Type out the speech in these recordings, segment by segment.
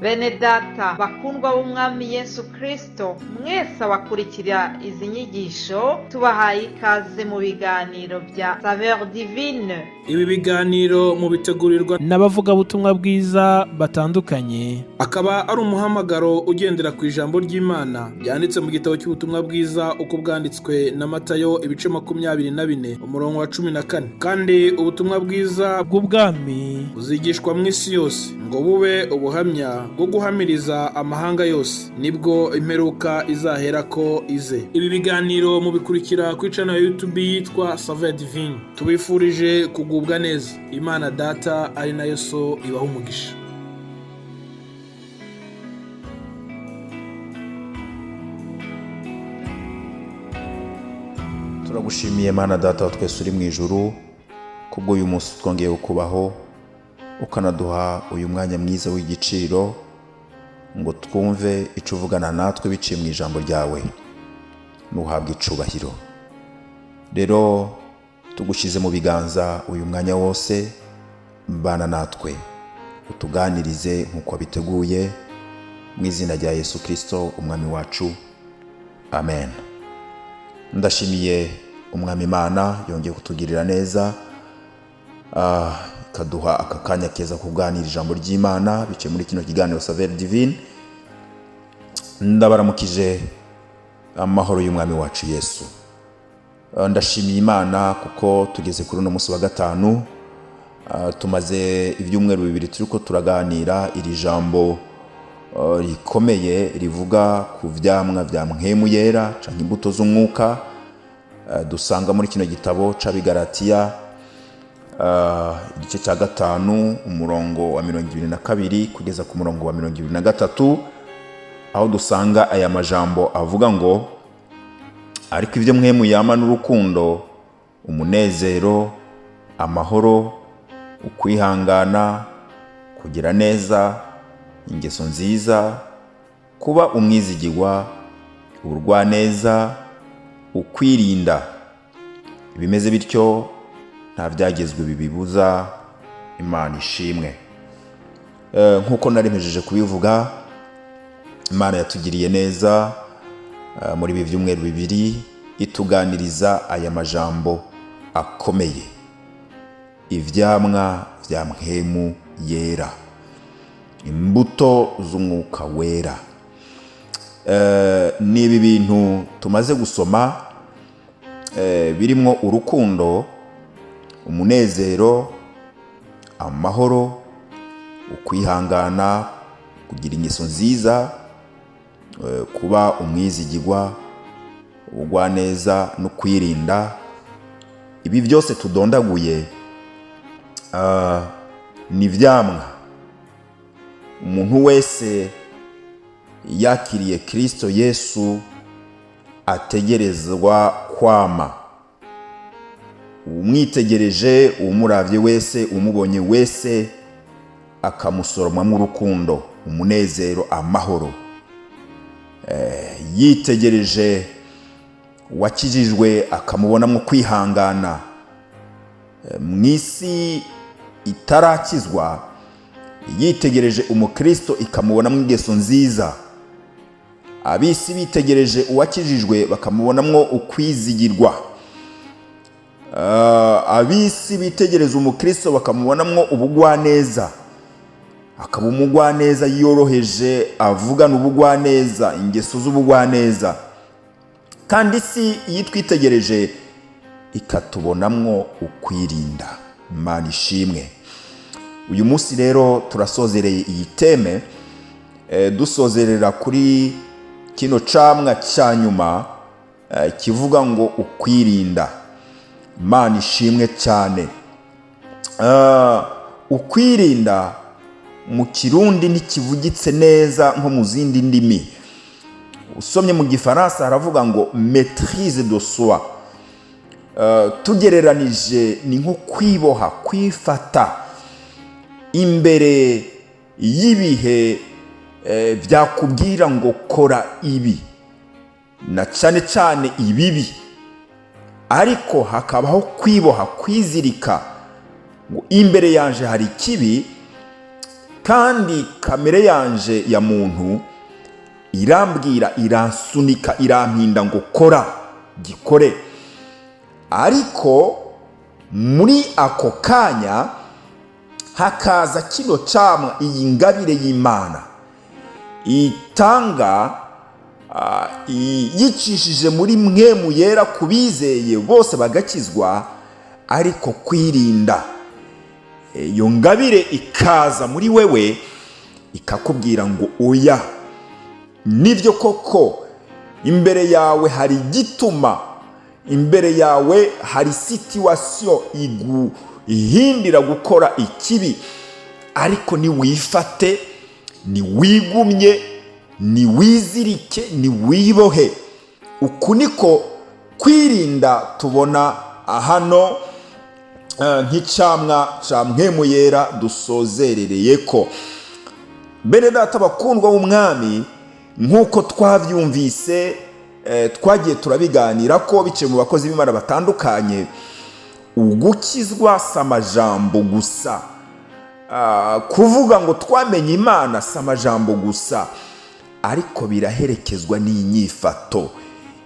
Bene data bakundwa b'umwami Yesu Kristo, mwese abakurikira izi nyigisho tubahaye ikaze mu biganiro bya Saveur Divine. Ibi biganiro mu bitegurirwa n'abavugabutumwa bwiza batandukanye, akaba ari umuhamagaro ugendera ku ijambo ry'Imana byanditse mu gitabo cy'ubutumwa bwiza uko bwanditswe na Matayo ibice 24 umurongo wa 14. Kandi ubutumwa bwiza bw'ubwami buzigishwa mu isi yose ngo bube ubuhamya bwo guhamiriza amahanga yose, nibwo imperuka izahera ko ize. Ibi biganiro mubikurikira ku channel ya YouTube yitwa Saveur Divine. Tubifurije kugubwa neza. Imana Data ari nayo So ibaha umugisha. Turagushimiye Mana Data wa twese uri mu ijuru kubwo uyu munsi twongeye kubaho, ukanaduha uyu mwanya mwiza w'igiciro ngo twumve icyo uvugana natwe biciye mu ijambo ryawe. Nuhabwe icubahiro. Rero tugushyize mu biganza uyu mwanya wose, mbana natwe utuganirize nk'uko biteguye, mu izina rya Yesu Kristo umwami wacu, amen. Ndashimiye umwami Imana yongeye kutugirira neza, ikaduha aka kanya keza kuganira ijambo ry'Imana biciye muri kino kiganiro Saveur Divine. Ndabaramukije amahoro y'umwami wacu Yesu. Ndashimiye Imana kuko tugeze kuri uno munsi wa gatanu. Tumaze ibyumweru bibiri turiko turaganira iri jambo rikomeye rivuga ku vyamwa vya mpwemu yera canke imbuto z'umwuka. Dusanga muri kino gitabo c'Abigalatiya igice cya 5 umurongo wa 22 kugeza ku murongo wa 23, aho dusanga aya majambo avuga ngo ariko ivyo mpwemu yama n'urukundo, umunezero, amahoro, ukwihangana, kugira neza, ingeso nziza, kuba umwizigirwa, urwaneza, ukwirinda. Bimeze bityo nta byagezwe bibibuza. Imana ishimwe. Nkuko naremejeje kubivuga, Imana yatugiriye neza muri ibi byumweru bibiri ituganiriza aya majambo akomeye, ivyamwa vya mpwemu yera, imbuto z'umwuka wera. Ni ibi bintu tumaze gusoma birimo urukundo, umunezero, amahoro, ukwihangana, kugira ingeso nziza, kuba umwizigirwa, ubugwaneza no kwirinda. Ibi byose tudondaguye ni vyamwa umuntu wese yakiriye Kristo Yesu ategerezwa kwama. Umwitegereje, umuravye wese, umubonye wese akamusoromwamo urukundo, umunezero, amahoro. Yitegereje wakijijwe akamubonamo kwihangana. Mwisi itarakizwa yitegereje umukristo ikamubonamo ingeso nziza. Abisi bitegereje uwakijijwe bakamubonamo ukwizigirwa. Abisi bitegereza umukristo bakamubonamo ubugwaneza, akaba umugwaneza yoroheje, avugana ubugwaneza, ingeso z'ubugwaneza. Kandi si yitwitegereje ikatubonamwo ukwirinda. Imana ishimwe. Uyu munsi rero turasozereye iyi teme, dusozerera kuri kino camwa cya nyuma kivuga ngo ukwirinda. Imana ishimwe cyane. Ukwirinda mu Kirundi ntikivugitse neza nko mu zindi ndimi. Usomye mu Gifaransa haravuga ngo maîtrise de soi. Tugereranije ni nko kwiboha, kwifata imbere y'ibihe byakubwira ngo kora ibi na cyane cyane ibibi, ariko hakabaho kwiboha, kwizirika ngo imbere yanje hari ikibi, kandi kamere yanje ya muntu irambwira, iransunika, irampinda ngo kora, gikore. Ariko muri ako kanya hakaza kino camwa, iyi ngabire y'Imana itanga yicishije muri Mpwemu Yera ku bizeye bose bagakizwa, ariko kwirinda. Iyo ngabire ikaza muri wewe ikakubwira ngo oya, nibyo koko imbere yawe hari igituma, imbere yawe hari situation iguhindira gukora ikibi, ariko niwifate, niwigumye, niwizirike, niwibohe. Uku niko kwirinda tubona hano nk'icamwa ca Mpwemu Yera dusozerereyeko. Bene data bakundwa b'umwami, nk'uko twavyumvise, twagiye turabiganira ko biciye mu bakozi b'Imana batandukanye, ugukizwa si amajambo gusa, kuvuga ngo twamenye Imana si amajambo gusa, ariko biraherekezwa n'inyifato.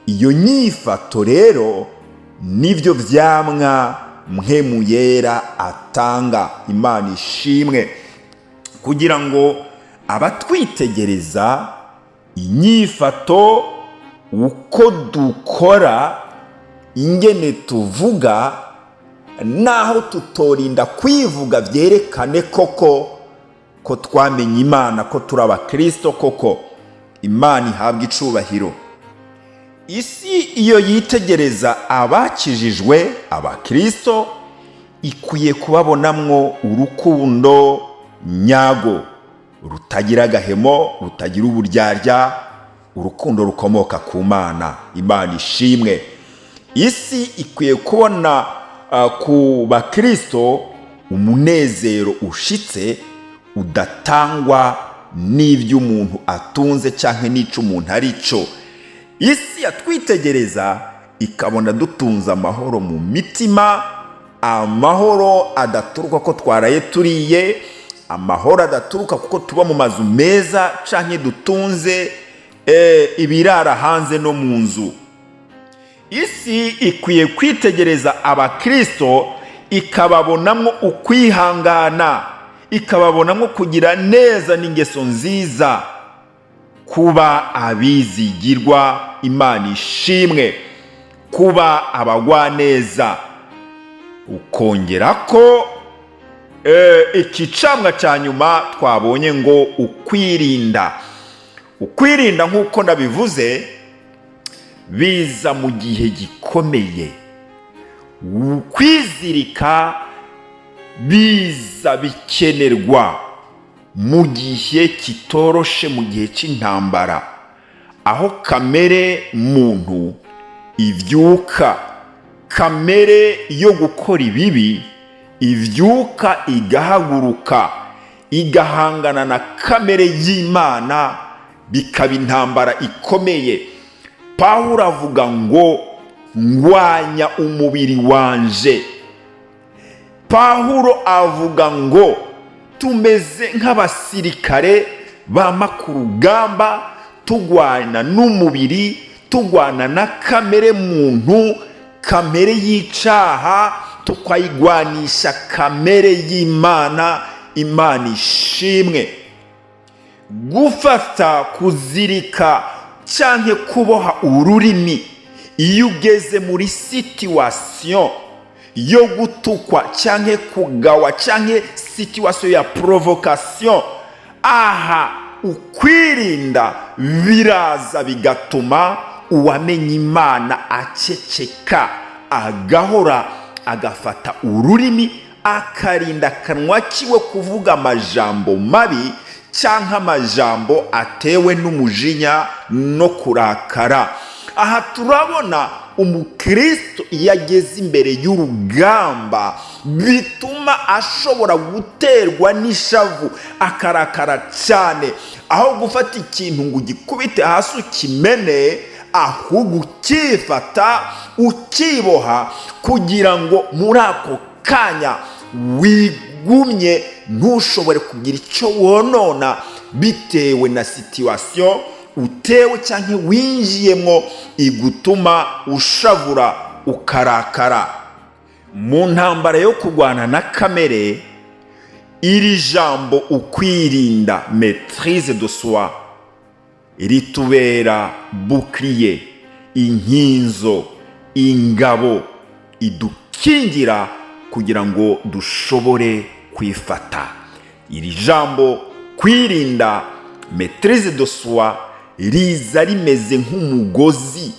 Iyo nyifato rero nibyo vyamwa Mpwemu Yera atanga. Imana ishimwe. Kugira ngo abatwitegereza inyifato, uko dukora, ingene tuvuga, naho tutorinda kwivuga, vyerekane koko ko twamenye Imana, ko turi abakristo koko. Imana ihabwa icubahiro. Isi iyo yitegereza abakijijwe, abakristo, ikwiye kubabonamwo urukundo nyago, rutagira agahemo, rutagira uburyarya, urukundo rukomoka ku Mana. Imana ishimwe. Isi ikwiye kubona ku bakristo umunezero ushitse, udatangwa n'ibyo umuntu atunze canke n'ico umuntu arico. Isi yatwitegereza ikabona dutunze amahoro mu mitima, amahoro adaturuka ko twaraye turiye, amahoro adaturuka kuko tuba mu mazu meza canke dutunze ibirara hanze no mu nzu. Isi ikwiye kwitegereza abakristo ikababonamwo ukwihangana, ikababonamwo kugira neza n'ingeso nziza, kuba abizigirwa. Imana ishimwe. Kuba abagwaneza. Ukongera ko ikicamwa ca nyuma twabonye ngo ukwirinda. Ukwirinda nk'uko nabivuze biza mu gihe gikomeye. Ukwizirika biza bikenerwa mu gihe kitoroshe, mu gihe c'intambara, aho kamere muntu ivyuka, kamere yo gukora ibibi ivyuka igahaguruka, igahangana na kamere y'Imana, bikaba intambara ikomeye. Pawulo avuga ngo ngwanya umubiri wanje. Pawulo avuga ngo tumeze nk'abasirikare bama ku rugamba, tugwana n'umubiri, tugwana na kamere muntu, kamere y'icaha, tukayigwanisha kamere y'Imana. Imana ishimwe. Gufata, kuzirika canke kuboha ururimi iyo ugeze muri situation yo gutukwa canke kugawa canke situation ya provocation, aha ukwirinda biraza bigatuma uwamenye Imana aceceka, agahora agafata ururimi, akarinda kanwa kiwe kuvuga amajambo mabi canke amajambo atewe n'umujinya no kurakara. Aha turabona umukristo yageze imbere y'urugamba, bituma ashobora guterwa n'ishavu, akarakara cyane, aho gufata ikintu ngo ugikubite hasi ukimene, ahubwo ukifata ukiboha, kugira ngo muri ako kanya wigumye ntushobore kugira icyo wonona bitewe na situwasiyo utewe cyangwa winjiyemo igutuma ushavura ukarakara. Mu ntambara yo kurwana na kamere, iri jambo ukwirinda, maîtrise de soi, ritubera bouclier, inkinzo, ingabo idukingira kugira ngo dushobore kwifata. Iri jambo kwirinda, maîtrise de soi, riza rimeze nk'umugozi,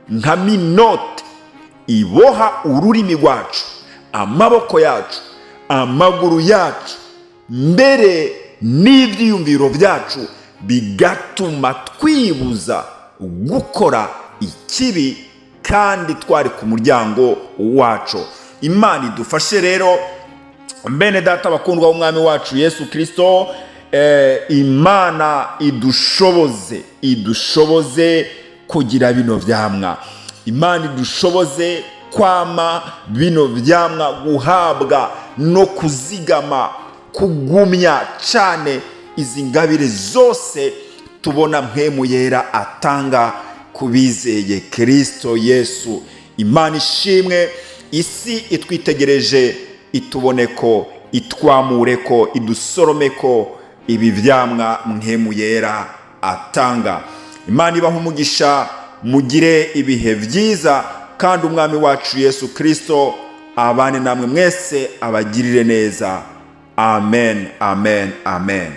nka minote iboha ururimi rwacu, amaboko yacu, amaguru yacu, mbere n'ibyiyumviro byacu, bigatuma twibuza gukora ikibi kandi twari ku muryango wacu. Imana idufashe rero bene data bakundwa b'umwami wacu Yesu Kristo. Imana idushoboze kugira bino vyamwa. Imana idushoboze kwama bino vyamwa, guhabwa no kuzigama, kugumya cyane izi ngabire zose tubona mpemu yera atanga kubizeye Kristo Yesu. Imana ishimwe. Isi itwitegereje, ituboneko, itwamureko, idusoromeko ibi vyamwa mpemu yera atanga. Imana ibaha umugisha, mugire ibihe vyiza, kandi umwami wacu Yesu Kristo abane namwe mwese, abagirire neza. Amen, amen, amen.